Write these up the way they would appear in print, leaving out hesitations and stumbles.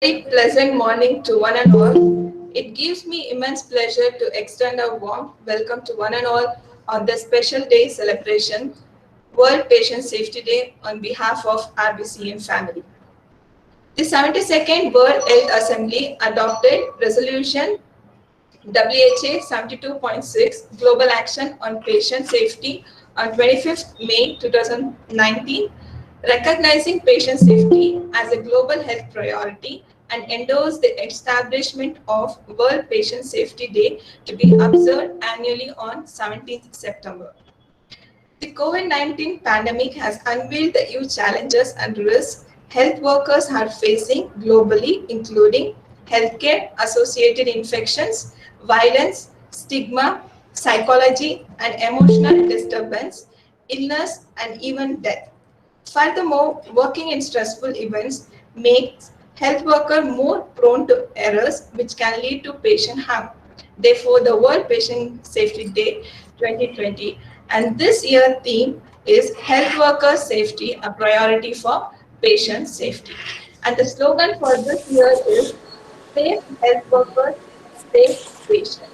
Very pleasant morning to one and all. It gives me immense pleasure to extend a warm welcome to one and all on this special day celebration, World Patient Safety Day, on behalf of RBCM family. The 72nd World Health Assembly adopted Resolution WHA 72.6 Global Action on Patient Safety on 25th May 2019, recognizing patient safety as a global health priority and endorsed the establishment of World Patient Safety Day to be observed annually on 17th September. The COVID 19 pandemic has unveiled the huge challenges and risks health workers are facing globally, including healthcare associated infections, violence, stigma, psychology, and emotional disturbance, illness, and even death. Furthermore, working in stressful events makes health worker more prone to errors which can lead to patient harm. Therefore, the World Patient Safety Day 2020 and this year theme is Health Worker Safety, a priority for patient safety. And the slogan for this year is Safe Health Workers, Safe Patient.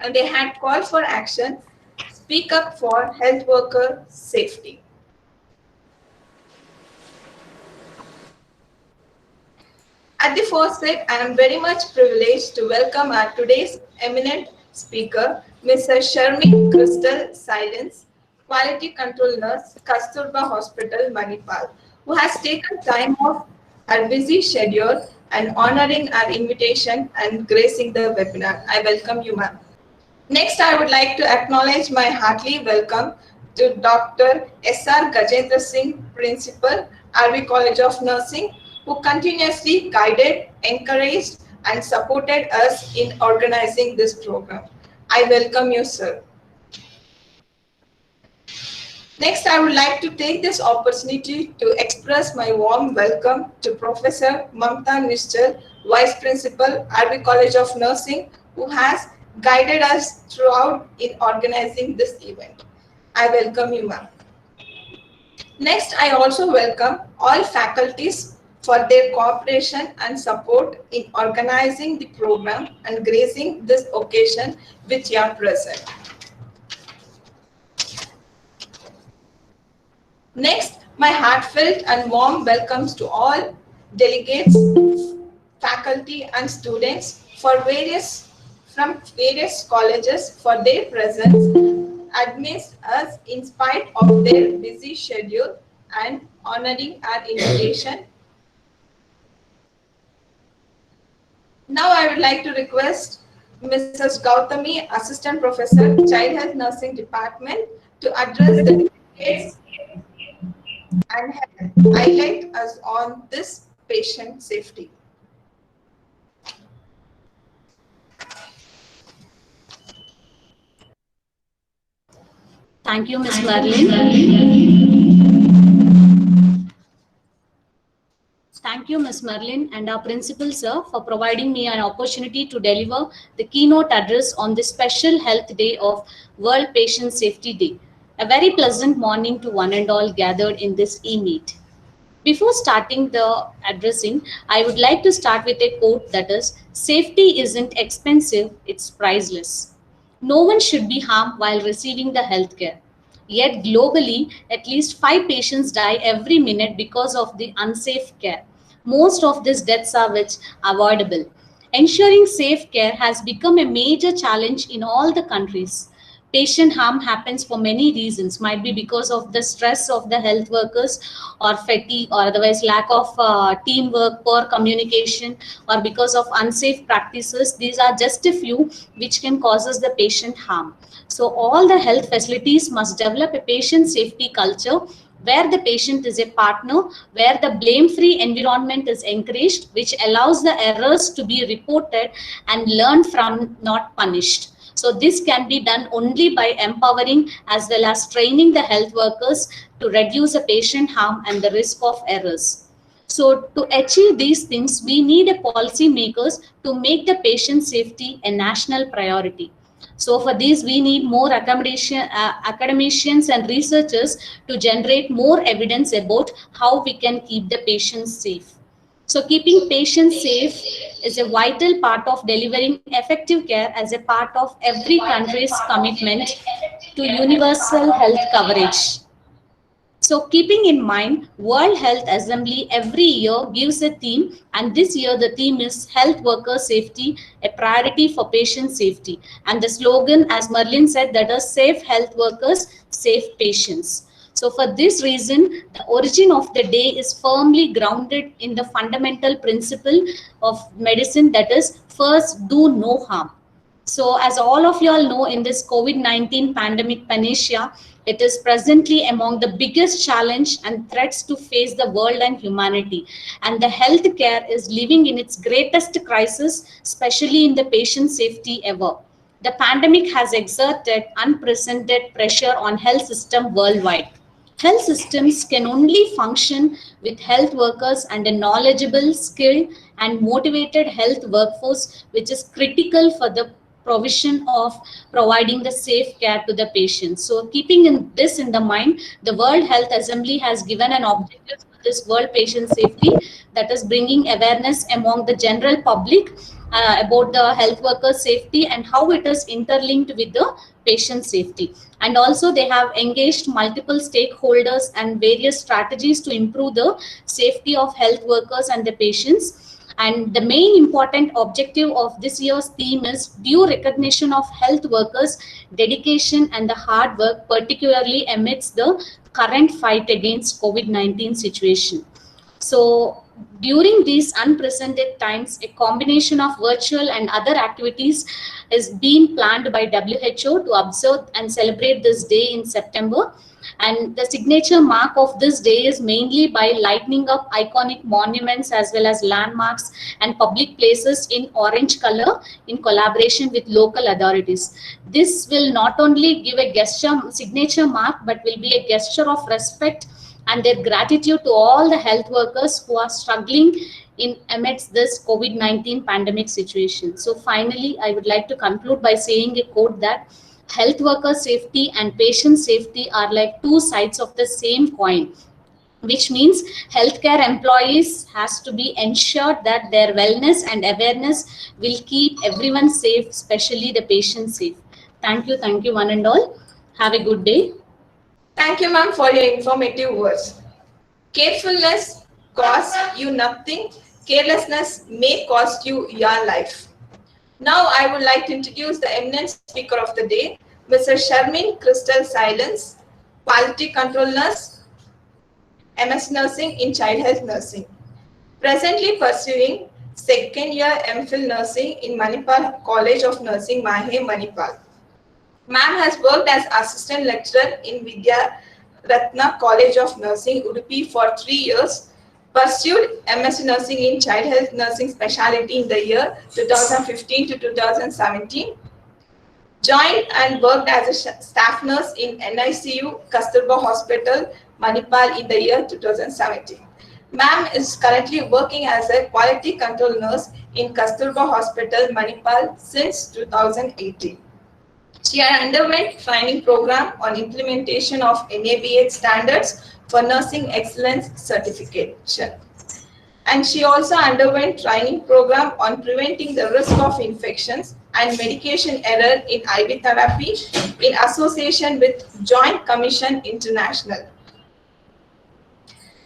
And they had called for action, speak up for health worker safety. At the foresight, I am very much privileged to welcome our today's eminent speaker, Mrs. Sharmi Crystal Silence, Quality Control Nurse, Kasturba Hospital, Manipal, who has taken time off her busy schedule and honoring our invitation and gracing the webinar. I welcome you, ma'am. Next, I would like to acknowledge my heartily welcome to Dr. S.R. Gajendra Singh, Principal, RV College of Nursing, who continuously guided, encouraged, and supported us in organizing this program. I welcome you, sir. Next, I would like to take this opportunity to express my warm welcome to Professor Mamta Nischal, Vice Principal, RV College of Nursing, who has guided us throughout in organizing this event. I welcome you, ma'am. Next, I also welcome all faculties for their cooperation and support in organizing the program and gracing this occasion with your presence. Next, my heartfelt and warm welcomes to all delegates, faculty and students from various colleges for their presence amidst us in spite of their busy schedule and honoring our invitation. Now I would like to request Mrs. Gautami, Assistant Professor, Child Health Nursing Department, to address the delegates and highlight us on this patient safety. Thank you, Ms. Marlene. Thank you, Ms. Marlene and our principal, sir, for providing me an opportunity to deliver the keynote address on this special health day of World Patient Safety Day. A very pleasant morning to one and all gathered in this e-meet. Before starting the addressing, I would like to start with a quote that is, "Safety isn't expensive, it's priceless." No one should be harmed while receiving the healthcare. Yet globally, at least 5 patients die every minute because of the unsafe care. Most of these deaths are which avoidable. Ensuring safe care has become a major challenge in all the countries. Patient harm happens for many reasons, might be because of the stress of the health workers or fatigue or otherwise lack of teamwork, poor communication, or because of unsafe practices. These are just a few which can causes the patient harm. So all the health facilities must develop a patient safety culture where the patient is a partner, where the blame-free environment is encouraged, which allows the errors to be reported and learned from, not punished. So this can be done only by empowering as well as training the health workers to reduce the patient harm and the risk of errors. So to achieve these things, we need a policy makers to make the patient safety a national priority. So for this, we need more academicians and researchers to generate more evidence about how we can keep the patients safe. So keeping patients safe is a vital part of delivering effective care as a part of every country's commitment to universal health coverage. So keeping in mind, World Health Assembly every year gives a theme, and this year the theme is Health Worker Safety, a priority for patient safety. And the slogan, as Merlin said, that is safe health workers, safe patients. So for this reason, the origin of the day is firmly grounded in the fundamental principle of medicine, that is first do no harm. So, as all of you all know, in this COVID-19 pandemic panacea, it is presently among the biggest challenge and threats to face the world and humanity. And the healthcare is living in its greatest crisis, especially in the patient safety ever. The pandemic has exerted unprecedented pressure on health system worldwide. Health systems can only function with health workers and a knowledgeable, skilled, and motivated health workforce, which is critical for the provision of providing the safe care to the patients. So, keeping this in the mind, the World Health Assembly has given an objective for this World Patient Safety, that is bringing awareness among the general public about the health workers safety and how it is interlinked with the patient safety. And also they have engaged multiple stakeholders and various strategies to improve the safety of health workers and the patients. And the main important objective of this year's theme is due recognition of health workers dedication and the hard work, particularly amidst the current fight against COVID-19 situation. So during these unprecedented times, a combination of virtual and other activities is being planned by WHO to observe and celebrate this day in September. And the signature mark of this day is mainly by lighting up iconic monuments as well as landmarks and public places in orange color in collaboration with local authorities. This will not only give a gesture, signature mark, but will be a gesture of respect and their gratitude to all the health workers who are struggling in amidst this COVID-19 pandemic situation. So finally, I would like to conclude by saying a quote that health worker safety and patient safety are like two sides of the same coin, which means healthcare employees has to be ensured that their wellness and awareness will keep everyone safe, especially the patient safe. Thank you one and all. Have a good day. Thank you, ma'am, for your informative words. Carefulness costs you nothing. Carelessness may cost you your life. Now, I would like to introduce the eminent speaker of the day, Mr. Sharmin Crystal Silence, Quality Control Nurse, MS Nursing in Child Health Nursing. Presently pursuing second year MPhil Nursing in Manipal College of Nursing, Mahe, Manipal. Ma'am has worked as assistant lecturer in Vidya Ratna College of Nursing, Udupi for 3 years, pursued MSc Nursing in Child Health Nursing specialty in the year 2015 to 2017, joined and worked as a staff nurse in NICU Kasturba Hospital, Manipal in the year 2017. Ma'am is currently working as a quality control nurse in Kasturba Hospital, Manipal since 2018. She had underwent training program on implementation of NABH standards for nursing excellence certification. And she also underwent training program on preventing the risk of infections and medication error in IV therapy in association with Joint Commission International.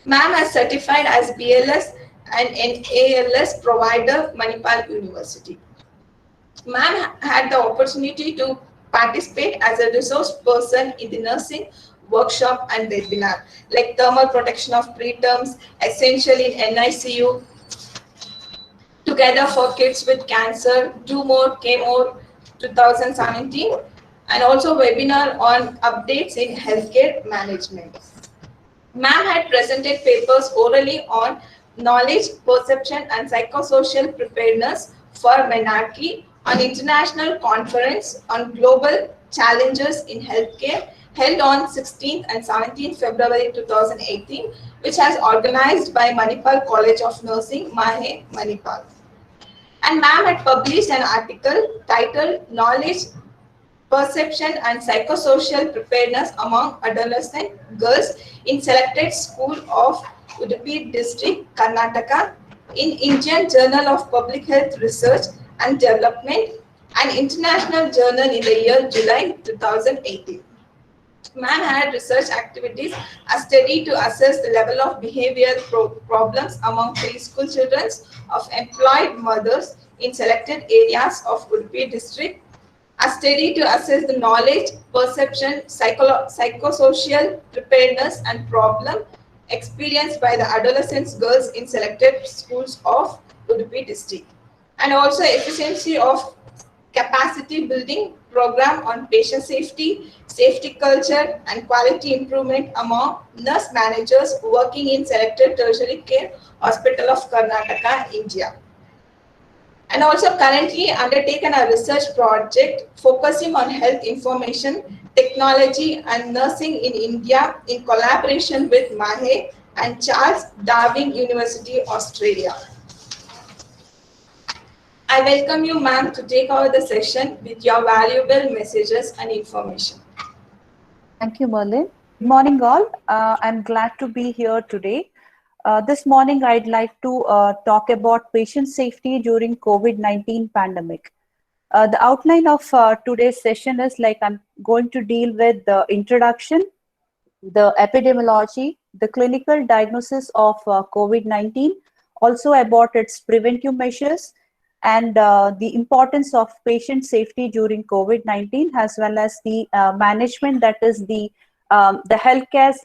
Ma'am has certified as BLS and NALS provider, Manipal University. Ma'am had the opportunity to participate as a resource person in the nursing workshop and webinar, like thermal protection of preterms, essential in NICU, together for kids with cancer, Do More, K More 2017, and also webinar on updates in healthcare management. Ma'am had presented papers orally on knowledge, perception, and psychosocial preparedness for Menarche on international conference on global challenges in healthcare held on 16th and 17th February 2018, which has organized by Manipal College of Nursing, Mahe, Manipal. And ma'am had published an article titled Knowledge, Perception and Psychosocial Preparedness Among Adolescent Girls in Selected School of Udupi District, Karnataka in Indian Journal of Public Health Research and Development and International Journal in the year July 2018. Man had research activities, a study to assess the level of behavioral problems among preschool children of employed mothers in selected areas of Udupi district, a study to assess the knowledge, perception, psychosocial preparedness and problem experienced by the adolescent girls in selected schools of Udupi district, and also efficiency of capacity building program on patient safety, safety culture, and quality improvement among nurse managers working in selected tertiary care hospital of Karnataka, India. And also currently undertaken a research project focusing on health information, technology, and nursing in India in collaboration with Mahe and Charles Darwin University, Australia. I welcome you, ma'am, to take over the session with your valuable messages and information. Thank you, Merlin. Good morning, all. I'm glad to be here today. This morning, I'd like to talk about patient safety during COVID-19 pandemic. The outline of today's session is like I'm going to deal with the introduction, the epidemiology, the clinical diagnosis of COVID-19, also about its preventive measures, and the importance of patient safety during COVID-19, as well as the management, that is the healthcare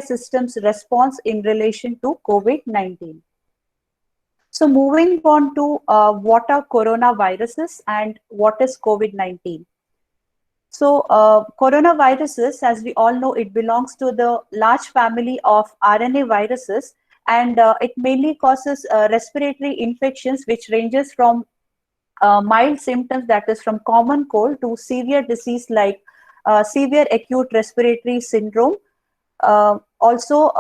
system's response in relation to COVID-19. So moving on to what are coronaviruses and what is COVID-19. So coronaviruses, as we all know, it belongs to the large family of RNA viruses, and it mainly causes respiratory infections, which ranges from mild symptoms, that is from common cold, to severe disease like severe acute respiratory syndrome, also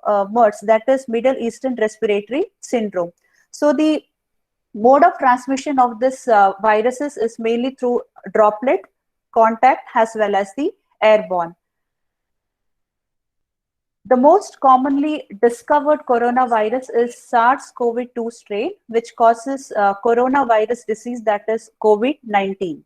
MERS, that is Middle Eastern Respiratory Syndrome. So the mode of transmission of this viruses is mainly through droplet contact as well as the airborne. The most commonly discovered coronavirus is SARS-CoV-2 strain, which causes coronavirus disease, that is COVID-19.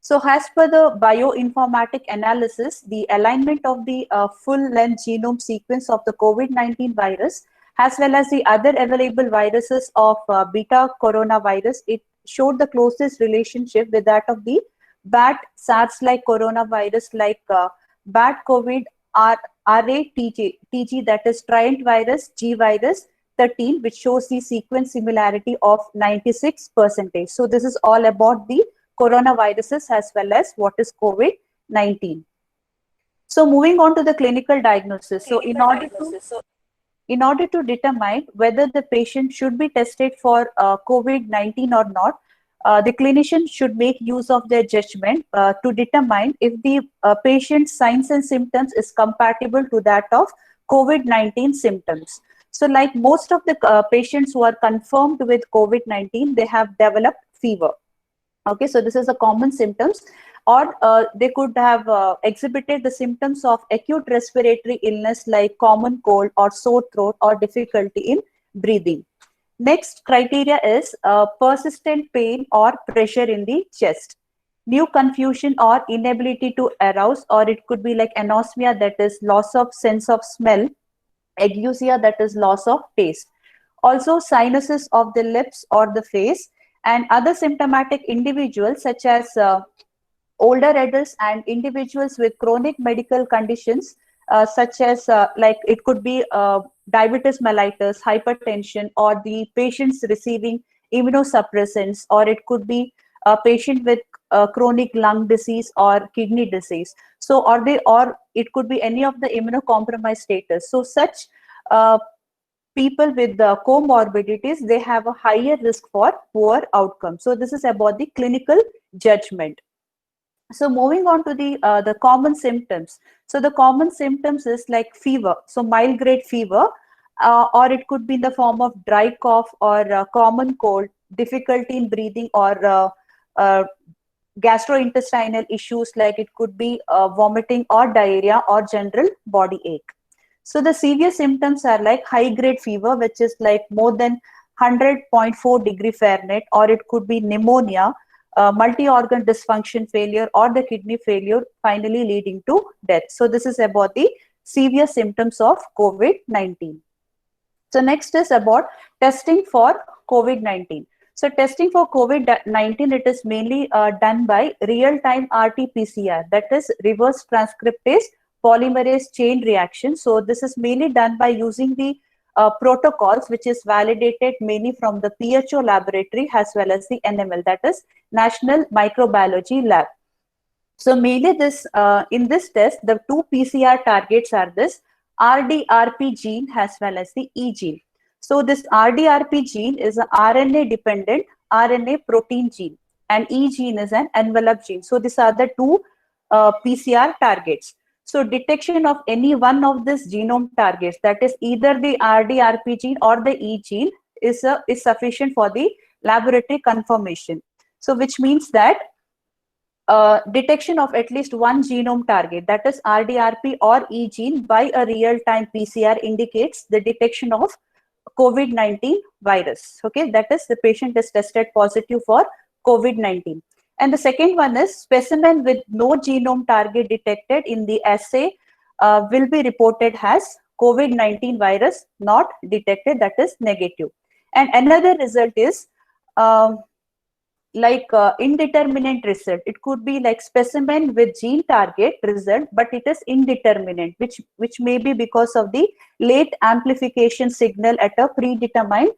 So as per the bioinformatic analysis, the alignment of the full-length genome sequence of the COVID-19 virus, as well as the other available viruses of beta coronavirus, it showed the closest relationship with that of the bat SARS-like coronavirus, like bat COVID RA-TG, that is Triant virus G virus 13, which shows the sequence similarity of 96%. So this is all about the coronaviruses as well as what is COVID-19. So moving on to the clinical diagnosis. So in order to determine whether the patient should be tested for COVID-19 or not, the clinician should make use of their judgment to determine if the patient's signs and symptoms is compatible to that of COVID-19 symptoms. So like most of the patients who are confirmed with COVID-19, they have developed fever. Okay, so this is a common symptoms, or they could have exhibited the symptoms of acute respiratory illness like common cold or sore throat or difficulty in breathing. Next criteria is persistent pain or pressure in the chest, new confusion or inability to arouse, or it could be like anosmia, that is loss of sense of smell, ageusia, that is loss of taste. Also sinuses of the lips or the face, and other symptomatic individuals such as older adults and individuals with chronic medical conditions such as like it could be diabetes mellitus, hypertension, or the patients receiving immunosuppressants, or it could be a patient with chronic lung disease or kidney disease. So or it could be any of the immunocompromised status. So such people with the comorbidities, they have a higher risk for poor outcome. So this is about the clinical judgment. So moving on to the common symptoms. So the common symptoms is like fever, so mild grade fever, or it could be in the form of dry cough or common cold, difficulty in breathing, or gastrointestinal issues like it could be vomiting or diarrhea or general body ache. So the severe symptoms are like high grade fever, which is like more than 100.4 degree Fahrenheit, or it could be pneumonia, multi-organ dysfunction failure, or the kidney failure, finally leading to death. So this is about the severe symptoms of COVID-19. So next is about testing for COVID-19. So testing for COVID-19, it is mainly done by real-time RT-PCR, that is reverse transcriptase polymerase chain reaction. So this is mainly done by using the protocols which is validated mainly from the PHO laboratory as well as the NML, that is National Microbiology Lab. So mainly this in this test, the two PCR targets are this RDRP gene as well as the E gene. So this RDRP gene is an RNA dependent RNA protein gene, and E gene is an envelope gene. So these are the two PCR targets. So detection of any one of these genome targets, that is either the RDRP gene or the E gene, is sufficient for the laboratory confirmation. So which means that detection of at least one genome target, that is RDRP or E gene, by a real-time PCR indicates the detection of COVID-19 virus. Okay, that is the patient is tested positive for COVID-19. And the second one is specimen with no genome target detected in the assay will be reported as COVID-19 virus not detected, that is negative. And another result is indeterminate result. It could be like specimen with gene target result, but it is indeterminate, which may be because of the late amplification signal at a predetermined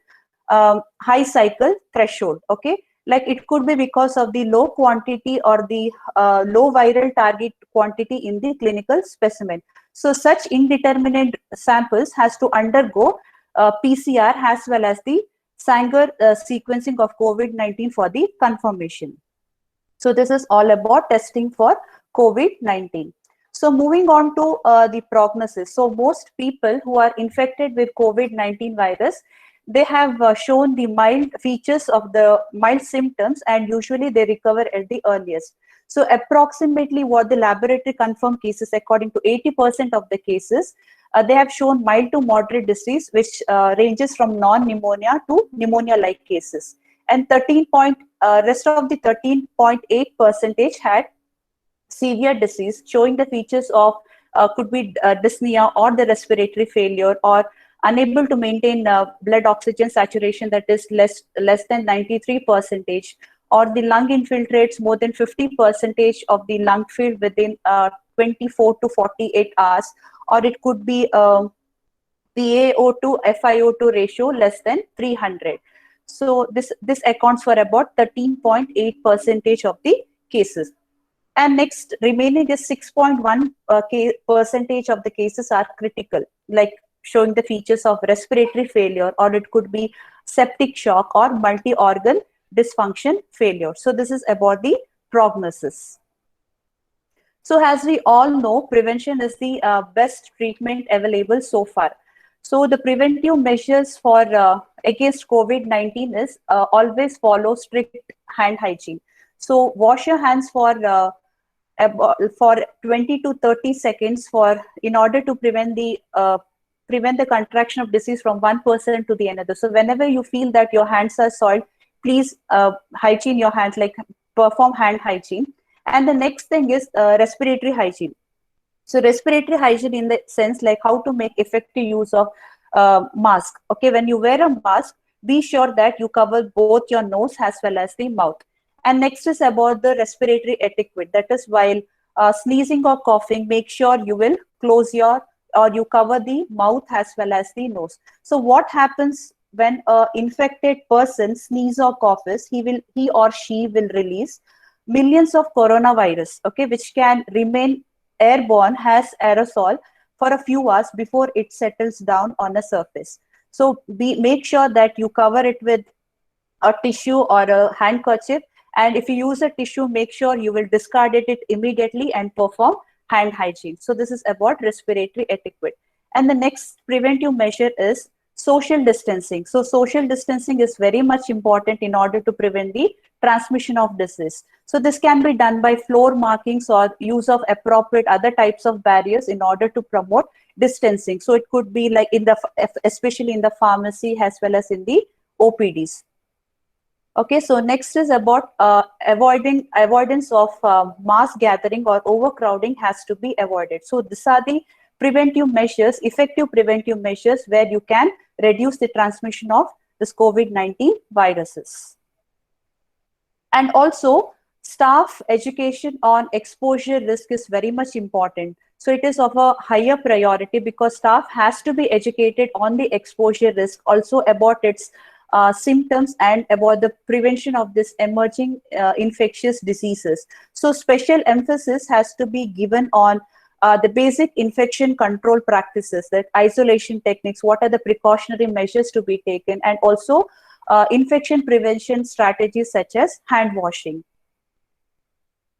high cycle threshold. Okay, like it could be because of the low quantity or the low viral target quantity in the clinical specimen. So such indeterminate samples has to undergo PCR as well as the Sanger sequencing of COVID-19 for the confirmation. So this is all about testing for COVID-19. So moving on to the prognosis. So most people who are infected with COVID-19 virus, they have shown the mild features of the mild symptoms, and usually they recover at the earliest. So approximately what the laboratory confirmed cases, according to 80% of the cases, they have shown mild to moderate disease, which ranges from non-pneumonia to pneumonia-like cases. And rest of the 13.8% had severe disease, showing the features of could be dyspnea or the respiratory failure, or unable to maintain blood oxygen saturation that is less than 93%, or the lung infiltrates more than 50% of the lung field within 24 to 48 hours, or it could be PaO2 FiO2 ratio less than 300. So this accounts for about 13.8% of the cases. And next, remaining is 6.1% of the cases are critical, like showing the features of respiratory failure, or it could be septic shock or multi-organ dysfunction failure. So this is about the prognosis. So as we all know, prevention is the best treatment available so far. So the preventive measures for against COVID-19 is always follow strict hand hygiene. So wash your hands for 20 to 30 seconds in order to prevent the contraction of disease from one person to the another. So whenever you feel that your hands are soiled, please hygiene your hands, like perform hand hygiene. And the next thing is respiratory hygiene. So respiratory hygiene in the sense like how to make effective use of mask. Okay, when you wear a mask, be sure that you cover both your nose as well as the mouth. And next is about the respiratory etiquette. That is, while sneezing or coughing, make sure you will close you cover the mouth as well as the nose. So what happens when an infected person sneezes or coughs? He or she will release millions of coronavirus, okay, which can remain airborne as aerosol for a few hours before it settles down on a surface. So make sure that you cover it with a tissue or a handkerchief. And if you use a tissue, make sure you will discard it immediately and perform hand hygiene. So this is about respiratory etiquette. And the next preventive measure is Social distancing. So social distancing is very much important in order to prevent the transmission of disease. So this can be done by floor markings or use of appropriate other types of barriers in order to promote distancing. So it could be like in the, especially in the pharmacy as well as in the OPDs. Okay, so next is about avoidance of mass gathering or overcrowding has to be avoided. So these are the preventive measures, effective preventive measures where you can reduce the transmission of this COVID-19 viruses. And also staff education on exposure risk is very much important. So it is of a higher priority because staff has to be educated on the exposure risk, also about its symptoms and about the prevention of this emerging infectious diseases. So special emphasis has to be given on the basic infection control practices, that isolation techniques, what are the precautionary measures to be taken, and also infection prevention strategies such as hand washing.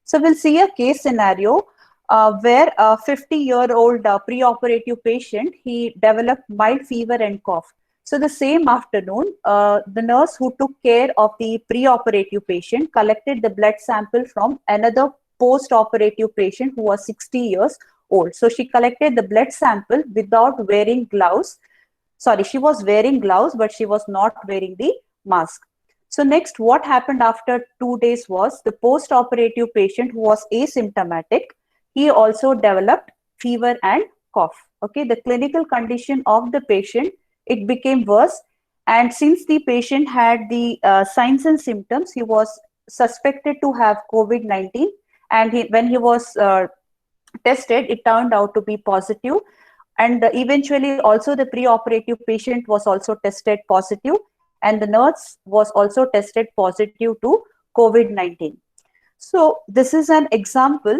So we'll see a case scenario where a 50-year-old preoperative patient, he developed mild fever and cough. So the same afternoon, the nurse who took care of the preoperative patient collected the blood sample from another post-operative patient who was 60 years old. So she collected the blood sample without wearing gloves. Sorry, she was wearing gloves, but she was not wearing the mask. So next, what happened after 2 days was the post-operative patient who was asymptomatic, he also developed fever and cough. Okay, the clinical condition of the patient, it became worse. And since the patient had the signs and symptoms, he was suspected to have COVID-19. And when he was tested, it turned out to be positive. And eventually also the preoperative patient was also tested positive, and the nurse was also tested positive to COVID-19. So this is an example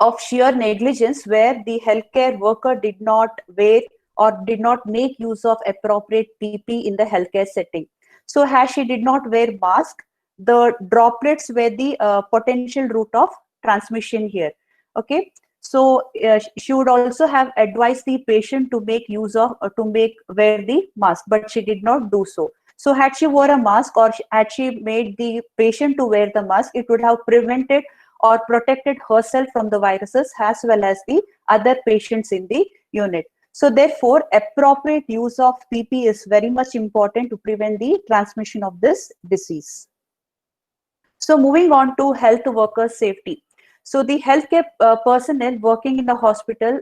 of sheer negligence where the healthcare worker did not wear or did not make use of appropriate PP in the healthcare setting. So as she did not wear mask, the droplets were the potential route of transmission here. Okay, so she would also have advised the patient to make use of wear the mask, but she did not do so. So had she wore a mask or had she made the patient to wear the mask, it would have prevented or protected herself from the viruses as well as the other patients in the unit. So therefore, appropriate use of PP is very much important to prevent the transmission of this disease. So moving on to health worker safety. So the healthcare personnel working in the hospital,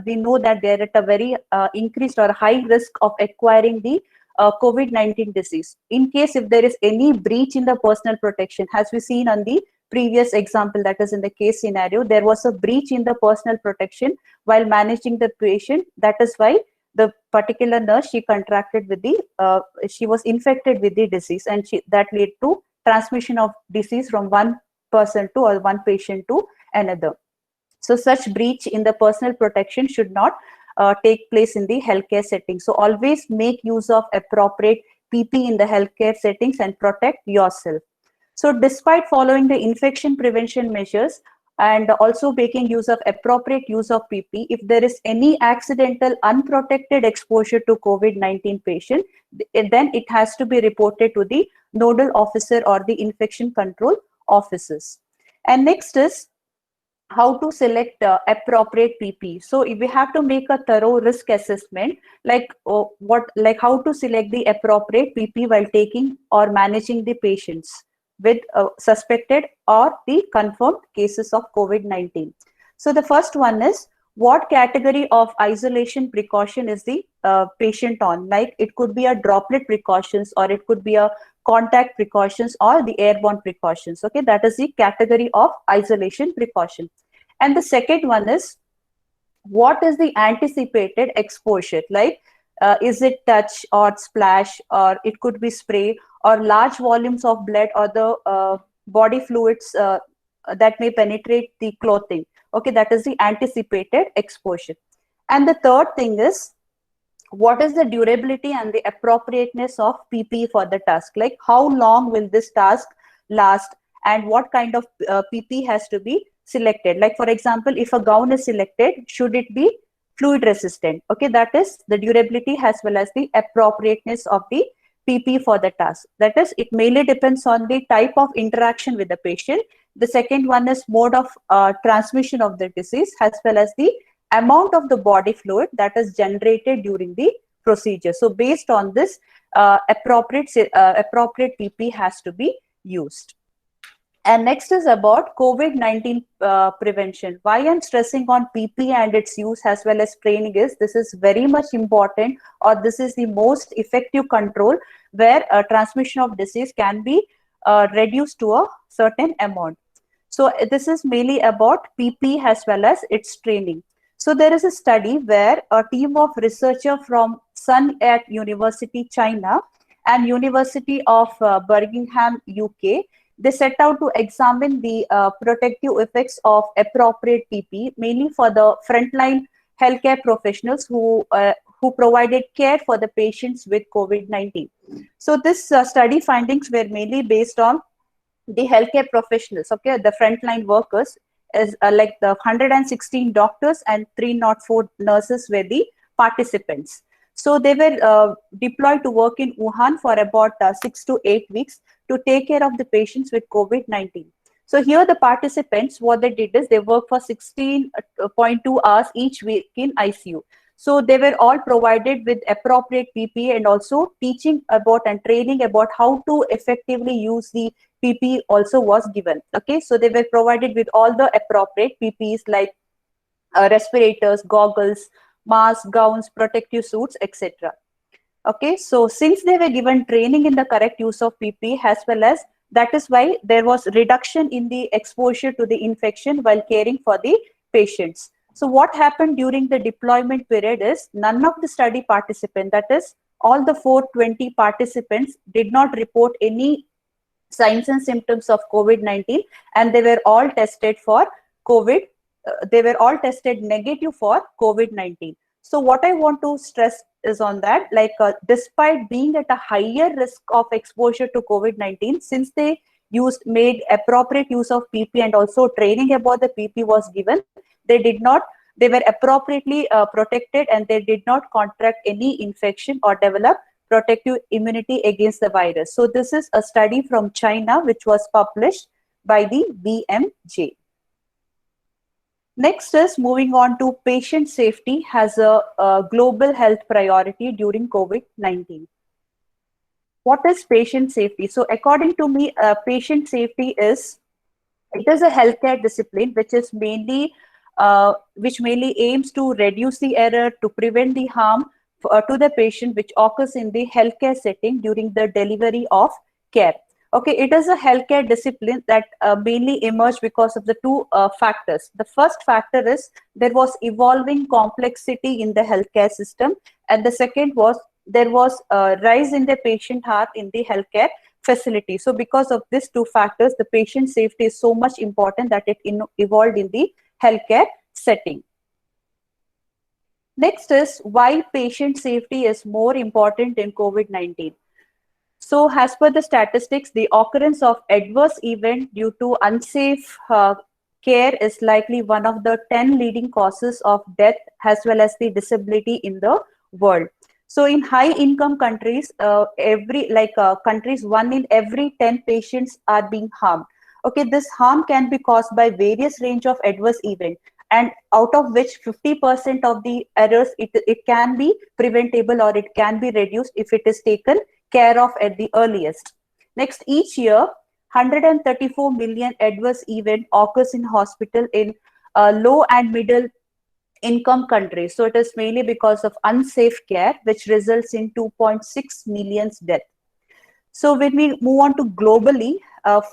we know that they are at a very increased or high risk of acquiring the COVID-19 disease. In case if there is any breach in the personal protection, as we seen on the previous example, that is in the case scenario, there was a breach in the personal protection while managing the patient. That is why the particular nurse, she contracted with the, she was infected with the disease, and that led to transmission of disease from one person to or one patient to another. So such breach in the personal protection should not take place in the healthcare setting. So always make use of appropriate PP in the healthcare settings and protect yourself. So despite following the infection prevention measures and also making use of appropriate use of PP, if there is any accidental unprotected exposure to COVID-19 patient, then it has to be reported to the nodal officer or the infection control officers. And next is how to select appropriate PP. So if we have to make a thorough risk assessment, like how to select the appropriate PP while taking or managing the patients with suspected or the confirmed cases of COVID-19. So the first one is, what category of isolation precaution is the patient on? Like it could be a droplet precautions, or it could be a contact precautions, or the airborne precautions. Okay, that is the category of isolation precaution. And the second one is, what is the anticipated exposure? Like is it touch or splash, or it could be spray, or large volumes of blood, or the body fluids that may penetrate the clothing. Okay, that is the anticipated exposure. And the third thing is, what is the durability and the appropriateness of PP for the task? Like how long will this task last, and what kind of PP has to be selected? Like for example, if a gown is selected, should it be fluid resistant. Okay, that is the durability as well as the appropriateness of the PP for the task. That is, it mainly depends on the type of interaction with the patient. The second one is mode of transmission of the disease as well as the amount of the body fluid that is generated during the procedure. So based on this, appropriate PP has to be used. And next is about COVID-19 prevention. Why I'm stressing on PP and its use as well as training is this is very much important, or this is the most effective control where transmission of disease can be reduced to a certain amount. So this is mainly about PP as well as its training. So there is a study where a team of researchers from Sun at University, China, and University of Birmingham, UK, they set out to examine the protective effects of appropriate PP, mainly for the frontline healthcare professionals who provided care for the patients with COVID-19. So this study findings were mainly based on the healthcare professionals, okay, the frontline workers, is like the 116 doctors and 304 nurses were the participants. So they were deployed to work in Wuhan for about 6 to 8 weeks to take care of the patients with COVID-19. So here the participants, what they did is they worked for 16.2 hours each week in ICU. So they were all provided with appropriate PPE and also teaching about and training about how to effectively use the PPE also was given. Okay, so they were provided with all the appropriate PPEs like respirators, goggles, masks, gowns, protective suits, etc. Okay, so since they were given training in the correct use of PPE as well as that is why there was reduction in the exposure to the infection while caring for the patients. So what happened during the deployment period is none of the study participants, that is all the 420 participants, did not report any signs and symptoms of COVID-19, and they were all tested for COVID. They were all tested negative for COVID-19. So what I want to stress is on that, like despite being at a higher risk of exposure to COVID-19, since they made appropriate use of PP and also training about the PP was given, they were appropriately protected and they did not contract any infection or develop protective immunity against the virus. So this is a study from China which was published by the BMJ. Next is moving on to patient safety as a global health priority during COVID-19. What is patient safety? So according to me, patient safety is a healthcare discipline which mainly aims to reduce the error, to prevent the harm to the patient which occurs in the healthcare setting during the delivery of care. Okay, it is a healthcare discipline that mainly emerged because of the two factors. The first factor is there was evolving complexity in the healthcare system, and the second was there was a rise in the patient harm in the healthcare facility. So because of these two factors, the patient safety is so much important that it evolved in the healthcare setting. Next is why patient safety is more important in COVID-19. So as per the statistics, the occurrence of adverse event due to unsafe care is likely one of the 10 leading causes of death as well as the disability in the world. So in high income countries, countries, 1 in every 10 patients are being harmed. Okay, this harm can be caused by various range of adverse events, and out of which 50% of the errors, it can be preventable or it can be reduced if it is taken care of at the earliest. Next, each year, 134 million adverse event occurs in hospital in low and middle income countries. So it is mainly because of unsafe care, which results in 2.6 million deaths. So when we move on to globally,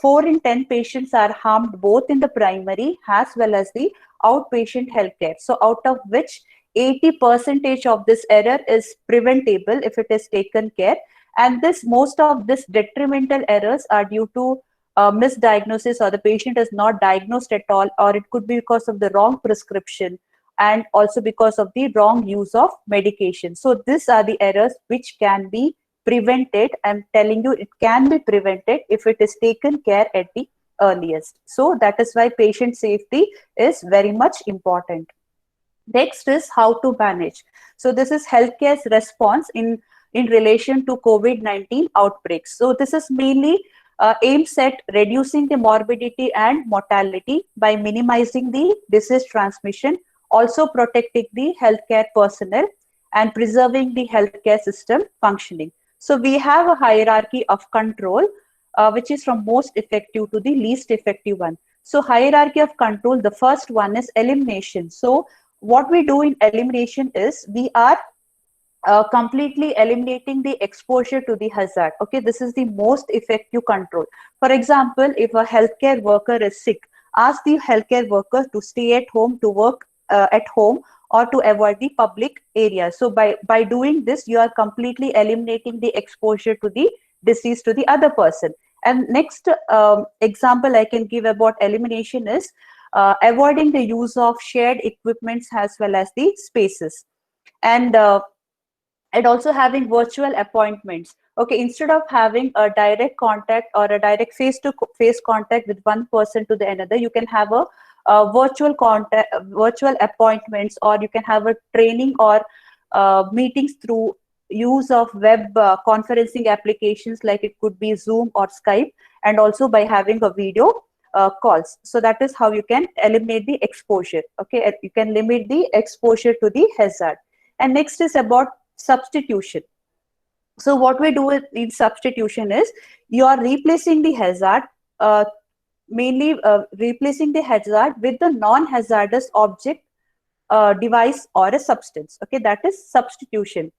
4 in 10 patients are harmed both in the primary as well as the outpatient healthcare. So out of which 80% of this error is preventable if it is taken care. And most of this detrimental errors are due to misdiagnosis, or the patient is not diagnosed at all, or it could be because of the wrong prescription and also because of the wrong use of medication. So these are the errors which can be prevented. I'm telling you, it can be prevented if it is taken care at the earliest. So that is why patient safety is very much important. Next is how to manage. So this is healthcare's response in relation to COVID-19 outbreaks. So this is mainly aims at reducing the morbidity and mortality by minimizing the disease transmission, also protecting the healthcare personnel and preserving the healthcare system functioning. So we have a hierarchy of control, which is from most effective to the least effective one. So hierarchy of control, the first one is elimination. So what we do in elimination is we are completely eliminating the exposure to the hazard. Okay, this is the most effective control. For example, if a healthcare worker is sick, ask the healthcare worker to stay at home, to work at home, or to avoid the public area. So by doing this, you are completely eliminating the exposure to the disease to the other person. And next example I can give about elimination is avoiding the use of shared equipments as well as the spaces. And also having virtual appointments. Okay, instead of having a direct contact or a direct face-to-face contact with one person to the another, you can have a virtual contact, virtual appointments, or you can have a training or meetings through use of web conferencing applications, like it could be Zoom or Skype, and also by having a video calls. So that is how you can eliminate the exposure. Okay, you can limit the exposure to the hazard. And next is about substitution. So what we do in substitution is you are replacing the hazard, mainly replacing the hazard with the non-hazardous object, device, or a substance. Okay, that is substitution.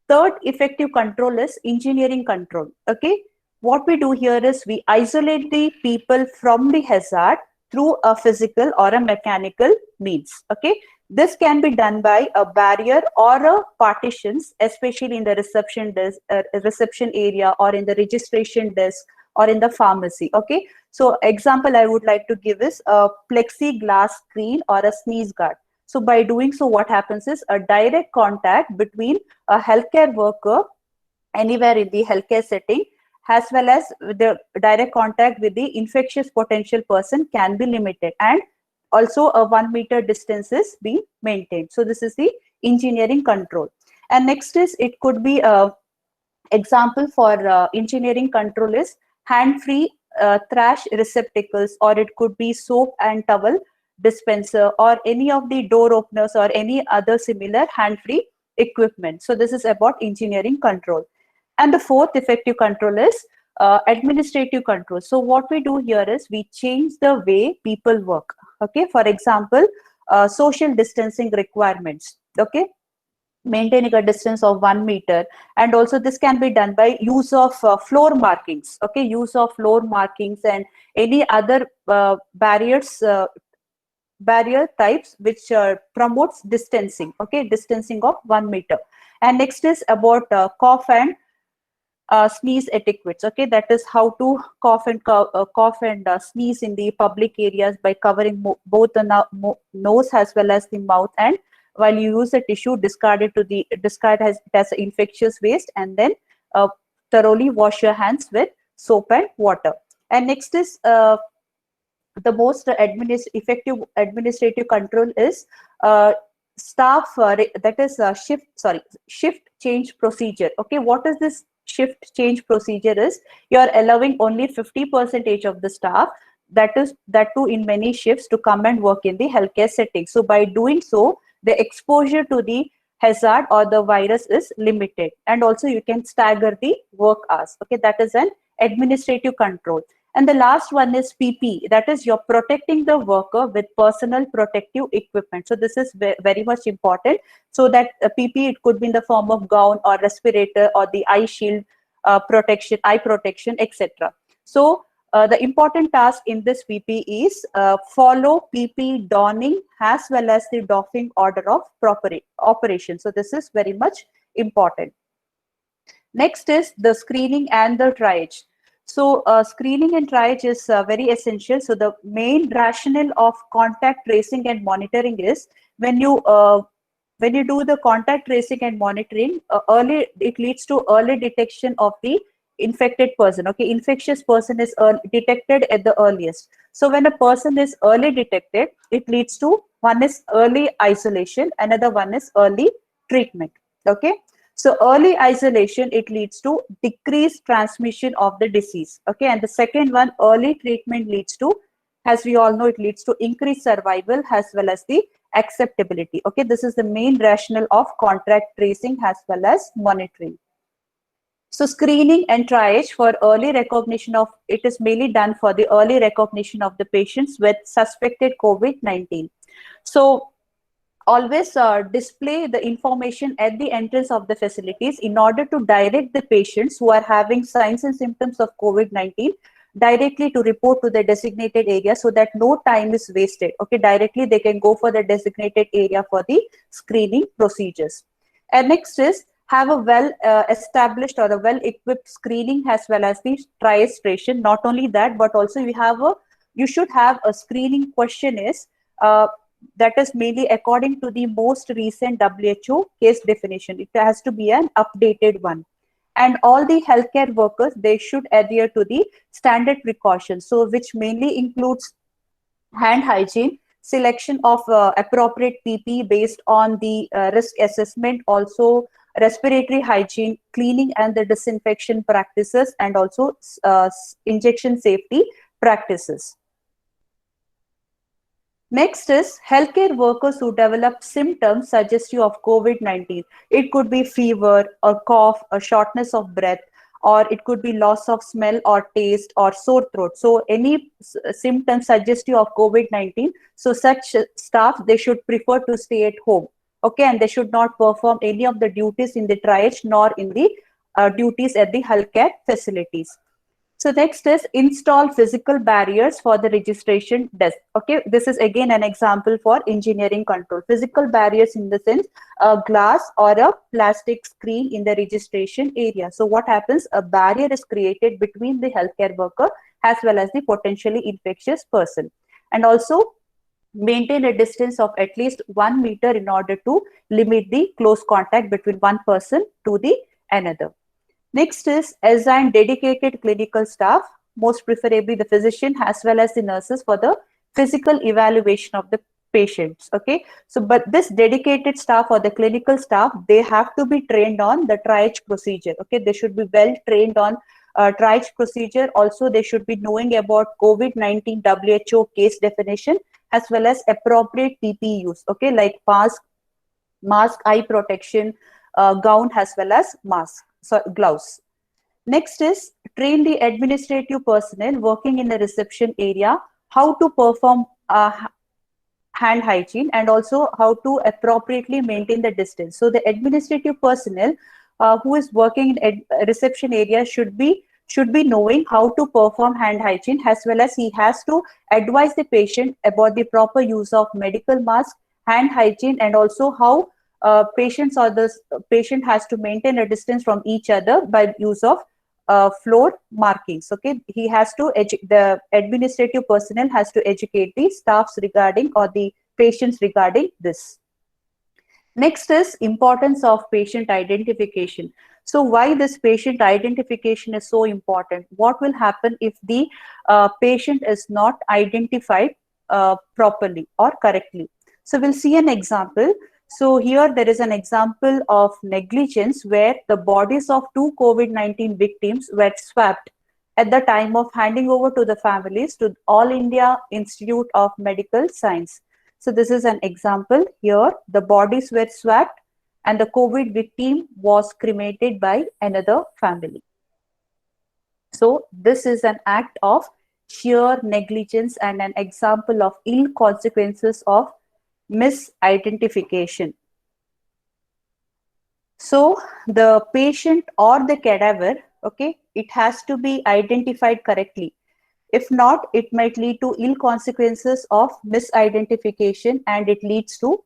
Third effective control is engineering control. Okay, what we do here is we isolate the people from the hazard through a physical or a mechanical means. Okay, this can be done by a barrier or a partitions, especially in the reception desk, reception area, or in the registration desk, or in the pharmacy. Okay, so example I would like to give is a plexiglass screen or a sneeze guard. So by doing so, what happens is a direct contact between a healthcare worker anywhere in the healthcare setting, as well as the direct contact with the infectious potential person, can be limited, and also a 1 meter distance is being maintained. So this is the engineering control. And next is, it could be example for engineering control is hand-free trash receptacles, or it could be soap and towel dispenser, or any of the door openers, or any other similar hand-free equipment. So this is about engineering control. And the fourth effective control is administrative control. So what we do here is we change the way people work. Okay, for example, social distancing requirements. Okay, maintaining a distance of 1 meter, and also this can be done by use of floor markings. Okay, use of floor markings and any other barrier types which promotes distancing. Okay, distancing of 1 meter. And next is about cough and sneeze etiquettes. Okay, that is how to cough and sneeze in the public areas by covering both the nose as well as the mouth, and while you use a tissue, discard it as infectious waste, and then thoroughly wash your hands with soap and water. And next is the most effective administrative control is staff that is shift change procedure. Okay, what is this shift change procedure is? You are allowing only 50% of the staff, that too in many shifts, to come and work in the healthcare setting. So by doing so, the exposure to the hazard or the virus is limited, and also you can stagger the work hours. Okay, that is an administrative control. And the last one is PPE, that is you're protecting the worker with personal protective equipment. So this is very much important. So that PPE, it could be in the form of gown or respirator or the eye shield protection, eye protection, etc. So the important task in this PPE is follow PPE donning as well as the doffing order of operation. So this is very much important. Next is the screening and the triage. So screening and triage is very essential. So the main rationale of contact tracing and monitoring is when you do the contact tracing and monitoring, it leads to early detection of the infected person. Okay, infectious person is detected at the earliest. So when a person is early detected, it leads to, one is early isolation, another one is early treatment. Okay, so early isolation, it leads to decreased transmission of the disease. Okay, and the second one, early treatment, leads to, as we all know, it leads to increased survival as well as the acceptability. Okay, this is the main rationale of contact tracing as well as monitoring. So screening and triage for early recognition of, it is mainly done for the early recognition of the patients with suspected COVID-19. So always display the information at the entrance of the facilities in order to direct the patients who are having signs and symptoms of COVID-19 directly to report to the designated area, so that no time is wasted. Okay, directly they can go for the designated area for the screening procedures. And next is, have a well established or a well equipped screening as well as the triage station. Not only that, but also you should have a screening questionnaire that is mainly according to the most recent WHO case definition. It has to be an updated one. And all the healthcare workers, they should adhere to the standard precautions. So which mainly includes hand hygiene, selection of appropriate PPE based on the risk assessment, also respiratory hygiene, cleaning and the disinfection practices, and also injection safety practices. Next is healthcare workers who develop symptoms suggestive of COVID-19. It could be fever, a cough, a shortness of breath, or it could be loss of smell or taste or sore throat. So any symptoms suggestive of COVID-19, so such staff, they should prefer to stay at home. Okay, and they should not perform any of the duties in the triage nor in the duties at the healthcare facilities. So next is install physical barriers for the registration desk. Okay, this is again an example for engineering control. Physical barriers in the sense a glass or a plastic screen in the registration area. So what happens? A barrier is created between the healthcare worker as well as the potentially infectious person. And also maintain a distance of at least 1 meter in order to limit the close contact between one person to the another. Next is assign dedicated clinical staff, most preferably the physician as well as the nurses, for the physical evaluation of the patients. Okay, so but this dedicated staff or the clinical staff, they have to be trained on the triage procedure. Okay, they should be well trained on triage procedure. Also, they should be knowing about COVID-19 WHO case definition as well as appropriate PPE use. Okay, like mask, eye protection, gown as well as mask. So gloves. Next is train the administrative personnel working in the reception area how to perform hand hygiene and also how to appropriately maintain the distance. So the administrative personnel who is working in reception area should be knowing how to perform hand hygiene, as well as he has to advise the patient about the proper use of medical mask, hand hygiene, and also how patient has to maintain a distance from each other by use of floor markings. Okay, he has to the administrative personnel has to educate the staffs regarding or the patients regarding this. Next is importance of patient identification. So why this patient identification is so important? What will happen if the patient is not identified properly or correctly? So we'll see an example. So here there is an example of negligence where the bodies of 2 COVID-19 victims were swapped at the time of handing over to the families to All India Institute of Medical Science. So this is an example here. The bodies were swapped and the COVID victim was cremated by another family. So this is an act of sheer negligence and an example of ill consequences of misidentification. So the patient or the cadaver, okay, it has to be identified correctly. If not, it might lead to ill consequences of misidentification and it leads to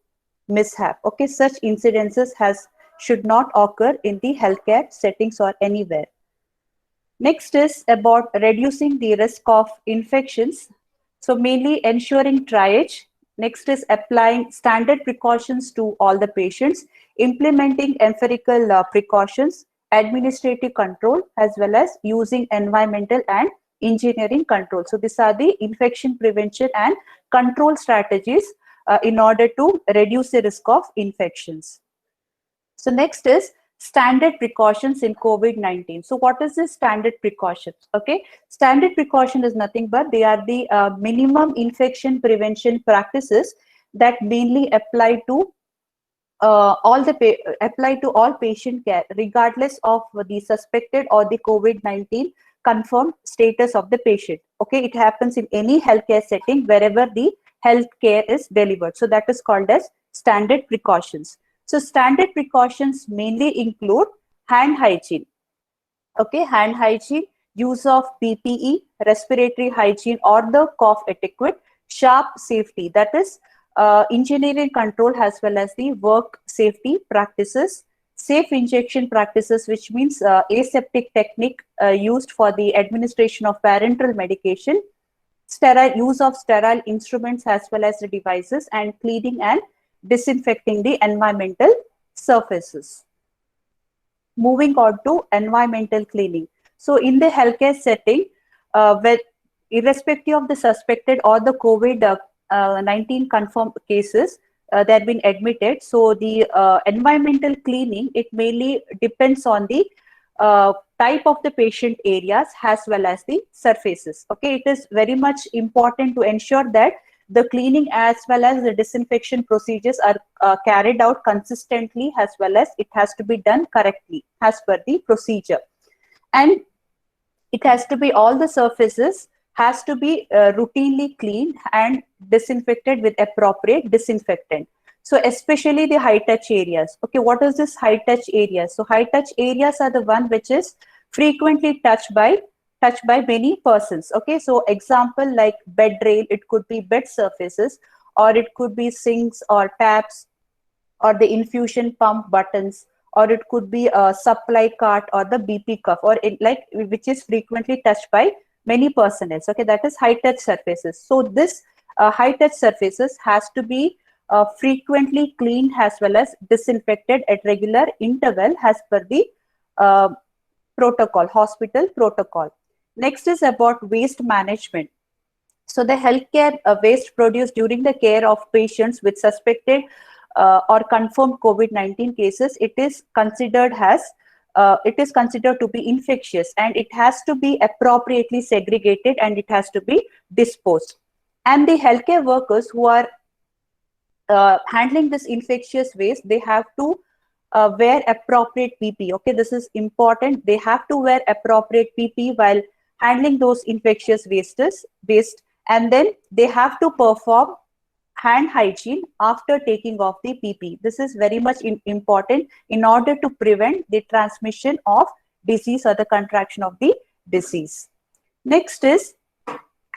mishap. Okay, such incidences should not occur in the healthcare settings or anywhere. Next is about reducing the risk of infections. So mainly ensuring triage. Next is applying standard precautions to all the patients, implementing empirical precautions, administrative control, as well as using environmental and engineering control. So these are the infection prevention and control strategies in order to reduce the risk of infections. So next is standard precautions in COVID-19. So what is this standard precautions? Okay, standard precaution is nothing but they are the minimum infection prevention practices that mainly apply to all patient care, regardless of the suspected or the COVID-19 confirmed status of the patient. Okay, it happens in any healthcare setting wherever the healthcare is delivered. So that is called as standard precautions. So standard precautions mainly include hand hygiene. Okay, hand hygiene, use of PPE, respiratory hygiene or the cough etiquette, sharp safety, that is engineering control as well as the work safety practices, safe injection practices, which means aseptic technique used for the administration of parenteral medication, sterile use of sterile instruments as well as the devices, and cleaning and disinfecting the environmental surfaces. Moving on to environmental cleaning. So in the healthcare setting, where irrespective of the suspected or the COVID-19 confirmed cases that have been admitted, so the environmental cleaning, it mainly depends on the type of the patient areas as well as the surfaces. Okay, it is very much important to ensure that the cleaning as well as the disinfection procedures are carried out consistently, as well as it has to be done correctly as per the procedure. And it has to be, all the surfaces has to be routinely cleaned and disinfected with appropriate disinfectant. So especially the high touch areas. Okay, what is this high touch areas? So high touch areas are the one which is frequently touched by many persons. Okay, so example like bed rail, it could be bed surfaces, or it could be sinks or taps, or the infusion pump buttons, or it could be a supply cart or the BP cuff, or which is frequently touched by many personnel. Okay, that is high touch surfaces. So this high touch surfaces has to be frequently cleaned as well as disinfected at regular interval as per the protocol, hospital protocol. Next is about waste management. So the healthcare waste produced during the care of patients with suspected or confirmed COVID-19 cases, it is considered to be infectious, and it has to be appropriately segregated and it has to be disposed. And the healthcare workers who are handling this infectious waste, they have to wear appropriate PPE. Okay, this is important. They have to wear appropriate PPE while handling those infectious waste, and then they have to perform hand hygiene after taking off the PPE. This is very much important in order to prevent the transmission of disease or the contraction of the disease. Next is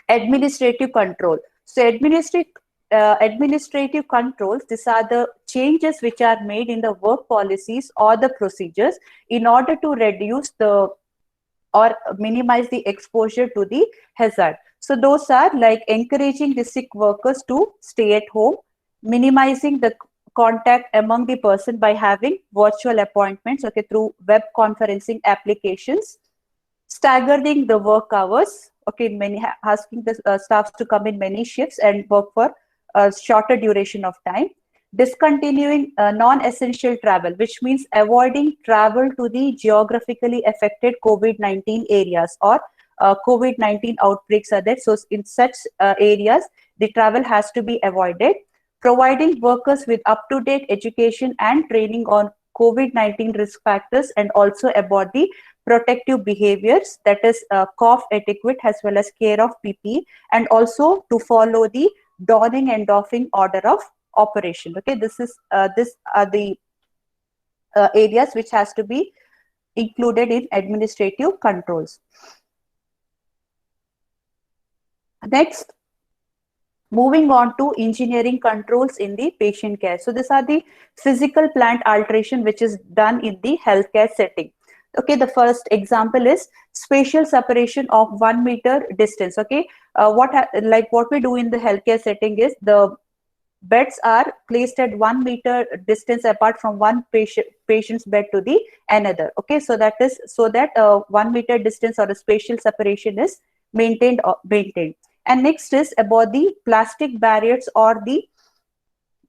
administrative control. So administrative controls, these are the changes which are made in the work policies or the procedures in order to reduce or minimize the exposure to the hazard. So those are like encouraging the sick workers to stay at home, minimizing the contact among the person by having virtual appointments, okay, through web conferencing applications, staggering the work hours, okay, asking the staffs to come in many shifts and work for a shorter duration of time, discontinuing non-essential travel, which means avoiding travel to the geographically affected COVID-19 areas or COVID-19 outbreaks are there. So in such areas, the travel has to be avoided. Providing workers with up-to-date education and training on COVID-19 risk factors and also about the protective behaviors, that is cough etiquette as well as care of PPE, and also to follow the donning and doffing order of operation. Okay, these are the areas which has to be included in administrative controls. Next, moving on to engineering controls in the patient care. So these are the physical plant alteration which is done in the healthcare setting. Okay, the first example is spatial separation of 1 meter distance. Okay, what we do in the healthcare setting is the beds are placed at 1 meter distance apart from one patient's bed to the another. Okay, so that is so that 1 meter distance or a spatial separation is maintained. And next is about the plastic barriers or the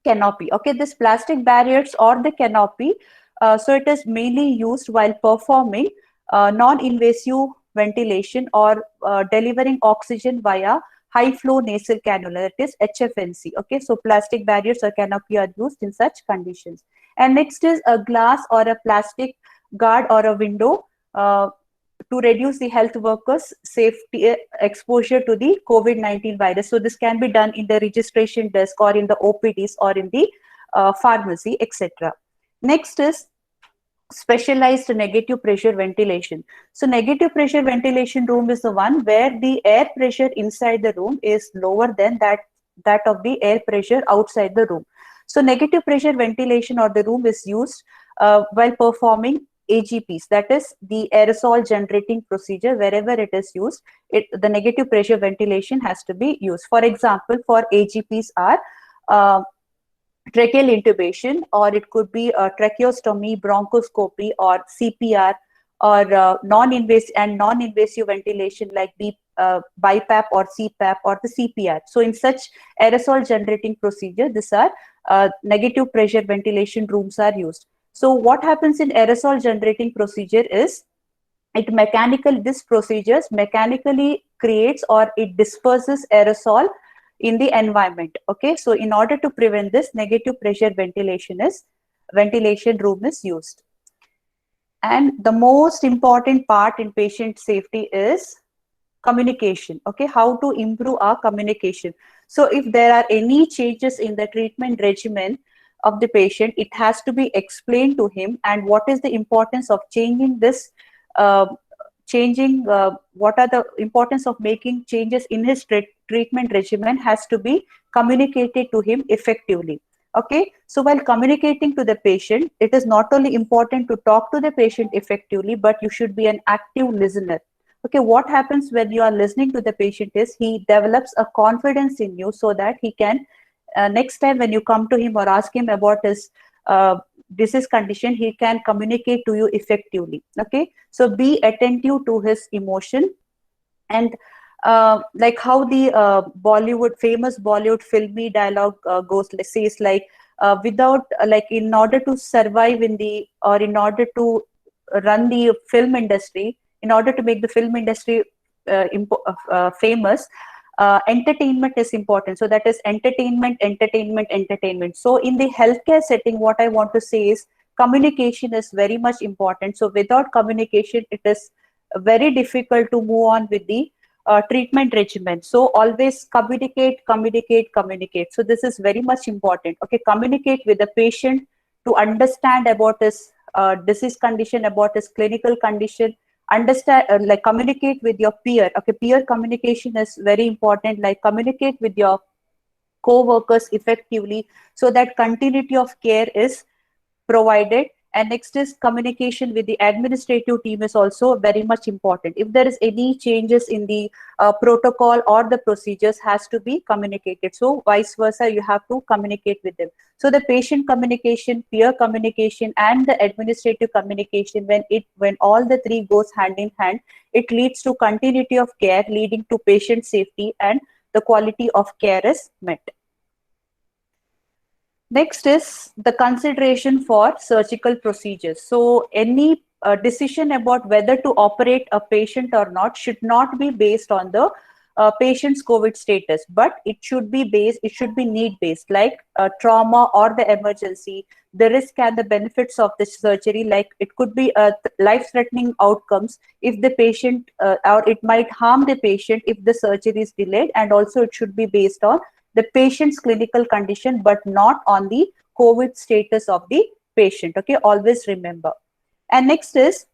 canopy. Okay, this plastic barriers or the canopy, so it is mainly used while performing non-invasive ventilation or delivering oxygen via high flow nasal cannula, that is HFNC. Okay, so plastic barriers or canopy are used in such conditions. And next is a glass or a plastic guard or a window to reduce the health workers' safety exposure to the COVID-19 virus. So this can be done in the registration desk or in the OPDs or in the pharmacy, etc. Next is specialized negative pressure ventilation. So negative pressure ventilation room is the one where the air pressure inside the room is lower than that of the air pressure outside the room. So negative pressure ventilation or the room is used while performing AGPs, that is the aerosol generating procedure. Wherever it is used, the negative pressure ventilation has to be used. For example, for AGPs are tracheal intubation, or it could be tracheostomy, bronchoscopy, or CPR, or non-invasive ventilation like BiPAP or CPAP or the CPR. So in such aerosol generating procedure, these are negative pressure ventilation rooms are used. So what happens in aerosol generating procedure is this procedures mechanically creates or it disperses aerosol in the environment. Okay, so in order to prevent this, negative pressure ventilation room is used. And the most important part in patient safety is communication. Okay, how to improve our communication. So if there are any changes in the treatment regimen of the patient, it has to be explained to him, and what is the importance of changing this what are the importance of making changes in his treatment regimen has to be communicated to him effectively. Okay, so while communicating to the patient, it is not only important to talk to the patient effectively, but you should be an active listener. Okay, what happens when you are listening to the patient is he develops a confidence in you, so that he can next time when you come to him or ask him about his disease condition, he can communicate to you effectively. Okay, so be attentive to his emotion. And like how the famous Bollywood filmy dialogue says like without like in order to survive in order to run the film industry, in order to make the film industry famous, entertainment is important. So that is entertainment. So in the healthcare setting, what I want to say is communication is very much important. So without communication, it is very difficult to move on with the treatment regimen. So always communicate. So this is very much important. Okay, communicate with the patient to understand about his disease condition, about his clinical condition. Understand, like communicate with your peer. Okay, peer communication is very important. Like communicate with your co-workers effectively, so that continuity of care is provided. And next is communication with the administrative team is also very much important. If there is any changes in the protocol or the procedures, has to be communicated. So vice versa, you have to communicate with them. So the patient communication, peer communication, and the administrative communication, when all the three goes hand in hand, it leads to continuity of care, leading to patient safety, and the quality of care is met. Next is the consideration for surgical procedures. So any decision about whether to operate a patient or not should not be based on the patient's COVID status, but it should be need-based, like trauma or the emergency, the risk and the benefits of the surgery. Like it could be life-threatening outcomes if the patient, or it might harm the patient if the surgery is delayed, and also it should be based on the patient's clinical condition, but not on the COVID status of the patient. Okay, always remember. And next is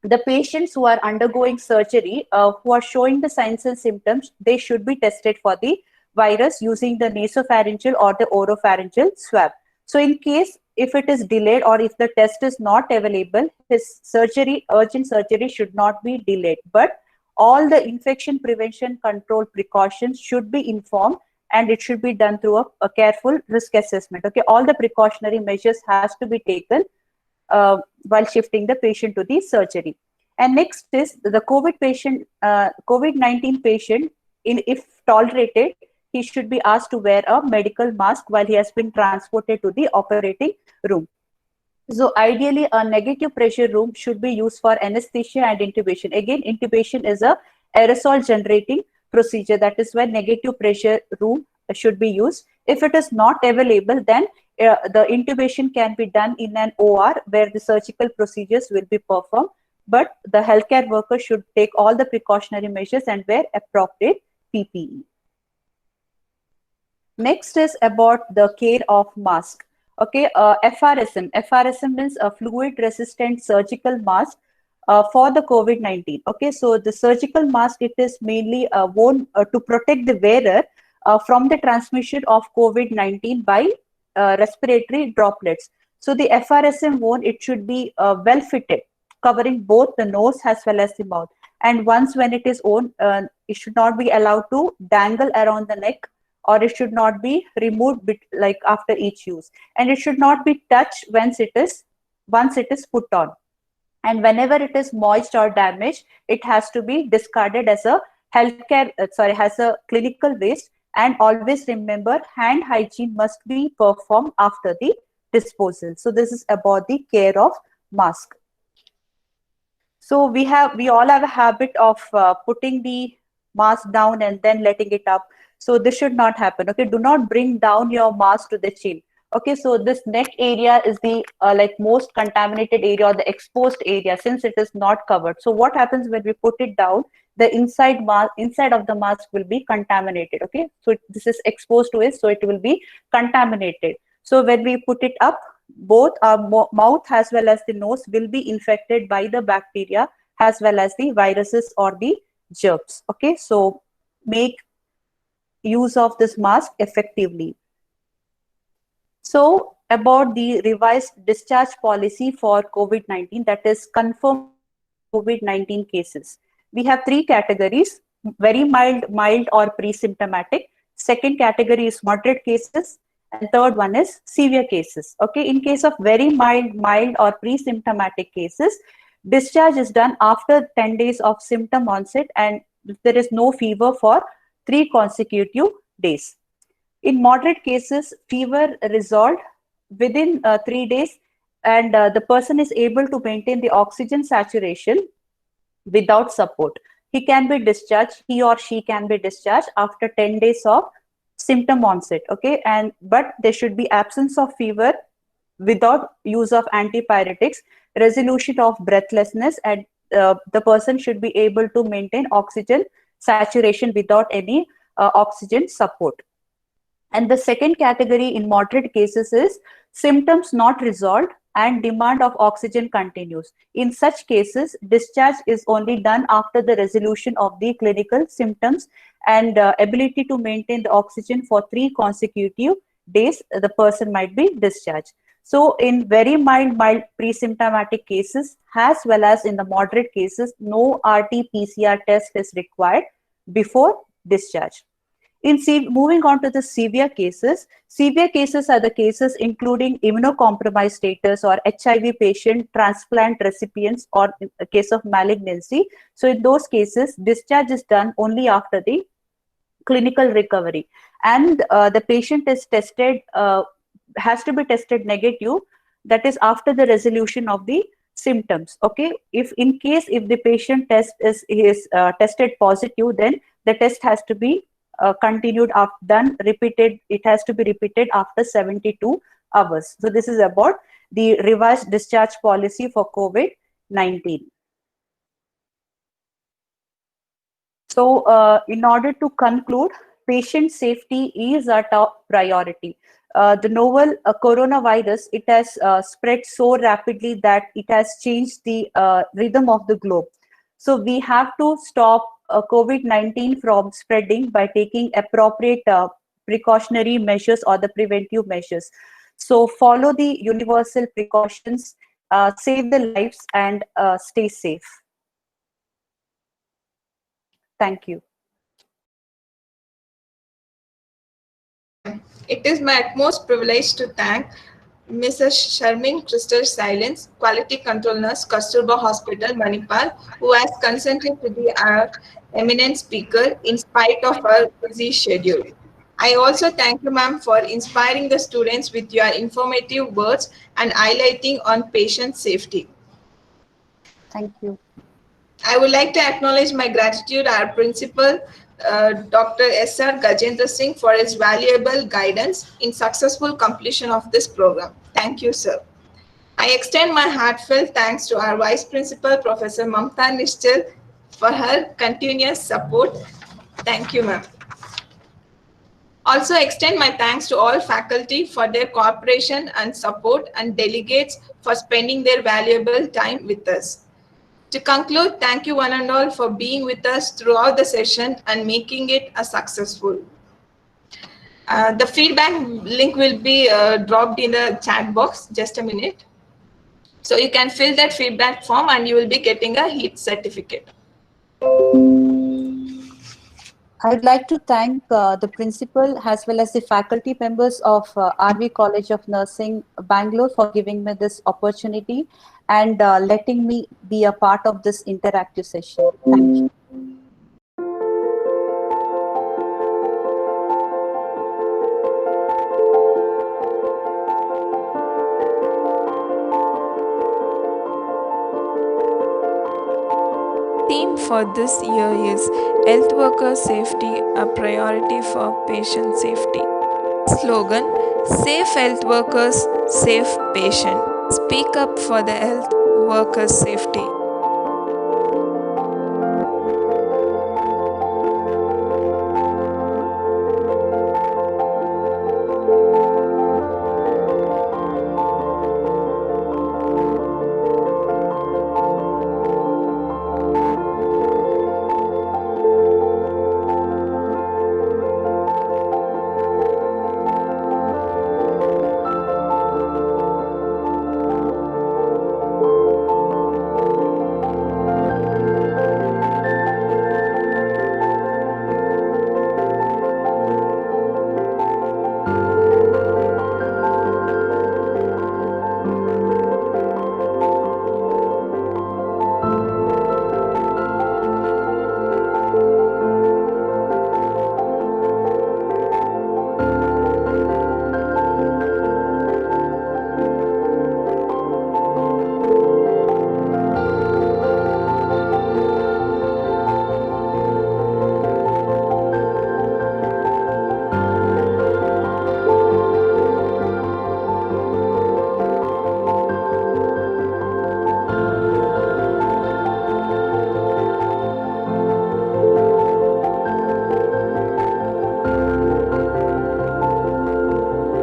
the patients who are undergoing surgery, who are showing the signs and symptoms, they should be tested for the virus using the nasopharyngeal or the oropharyngeal swab. So in case if it is delayed or if the test is not available, his urgent surgery should not be delayed. But all the infection prevention control precautions should be informed and it should be done through a careful risk assessment. Okay, all the precautionary measures has to be taken while shifting the patient to the surgery. And next is the COVID-19 patient, if tolerated, he should be asked to wear a medical mask while he has been transported to the operating room. So ideally, a negative pressure room should be used for anesthesia and intubation. Again, intubation is a aerosol generating procedure. That is why negative pressure room should be used. If it is not available, then the intubation can be done in an OR where the surgical procedures will be performed. But the healthcare worker should take all the precautionary measures and wear appropriate PPE. Next is about the care of mask. Okay, FRSM. FRSM means a fluid resistant surgical mask for the COVID-19. Okay, so the surgical mask, it is mainly worn to protect the wearer from the transmission of COVID-19 by respiratory droplets. So the FRSM worn, it should be well fitted, covering both the nose as well as the mouth. And once when it is worn, it should not be allowed to dangle around the neck, or it should not be removed like after each use, and it should not be touched once it is put on. And whenever it is moist or damaged, it has to be discarded as a as a clinical waste. And always remember, hand hygiene must be performed after the disposal. So this is about the care of mask. So we all have a habit of putting the mask down and then letting it up. So this should not happen. Okay, do not bring down your mask to the chin. Okay, so this neck area is the like most contaminated area, or the exposed area, since it is not covered. So what happens when we put it down? The inside of the mask will be contaminated. Okay, so this is exposed to it, so it will be contaminated. So when we put it up, both our mouth as well as the nose will be infected by the bacteria as well as the viruses or the germs. Okay, so make use of this mask effectively. So about the revised discharge policy for COVID-19, that is confirmed COVID-19 cases. We have three categories: very mild, mild or pre-symptomatic. Second category is moderate cases, and third one is severe cases. Okay, in case of very mild, mild or pre-symptomatic cases, discharge is done after 10 days of symptom onset, and if there is no fever for 3 consecutive days. In moderate cases, fever resolved within 3 days, and the person is able to maintain the oxygen saturation without support. He can be discharged, he or she can be discharged after 10 days of symptom onset. Okay, but there should be absence of fever without use of antipyretics, resolution of breathlessness, and the person should be able to maintain oxygen saturation without any oxygen support. And the second category in moderate cases is symptoms not resolved and demand of oxygen continues. In such cases, discharge is only done after the resolution of the clinical symptoms and ability to maintain the oxygen for 3 consecutive days, the person might be discharged. So in very mild pre-symptomatic cases, as well as in the moderate cases, no RT-PCR test is required before discharge. Moving on to the severe cases are the cases including immunocompromised status or HIV patient, transplant recipients, or in a case of malignancy. So in those cases, discharge is done only after the clinical recovery, and the patient is tested, has to be tested negative, that is after the resolution of the symptoms. Okay, if the patient is tested positive, then the test has to be continued repeated. It has to be repeated after 72 hours. So this is about the revised discharge policy for COVID-19. So in order to conclude, patient safety is our top priority. The novel coronavirus, it has spread so rapidly that it has changed the rhythm of the globe. So we have to stop COVID-19 from spreading by taking appropriate precautionary measures or the preventive measures. So follow the universal precautions, save the lives, and stay safe. Thank you. It is my utmost privilege to thank Mrs. Sharmin Crystal Silence, Quality Control Nurse, Kasturba Hospital, Manipal, who has consented to be our eminent speaker in spite of her busy schedule. I also thank you, ma'am, for inspiring the students with your informative words and highlighting on patient safety. Thank you. I would like to acknowledge my gratitude to our principal, Dr. S.R. Gajendra Singh, for his valuable guidance in successful completion of this program. Thank you, sir. I extend my heartfelt thanks to our Vice Principal, Professor Mamta Nishchal, for her continuous support. Thank you, ma'am. Also extend my thanks to all faculty for their cooperation and support, and delegates for spending their valuable time with us. To conclude, thank you one and all for being with us throughout the session and making it a successful. The feedback link will be dropped in the chat box. Just a minute. So you can fill that feedback form and you will be getting a HEAT certificate. I'd like to thank the principal as well as the faculty members of RV College of Nursing, Bangalore, for giving me this opportunity and letting me be a part of this interactive session. Thank you. Theme for this year is Health Worker Safety, a priority for patient safety. Slogan: Safe Health Workers, Safe Patient. Speak up for the health workers' safety.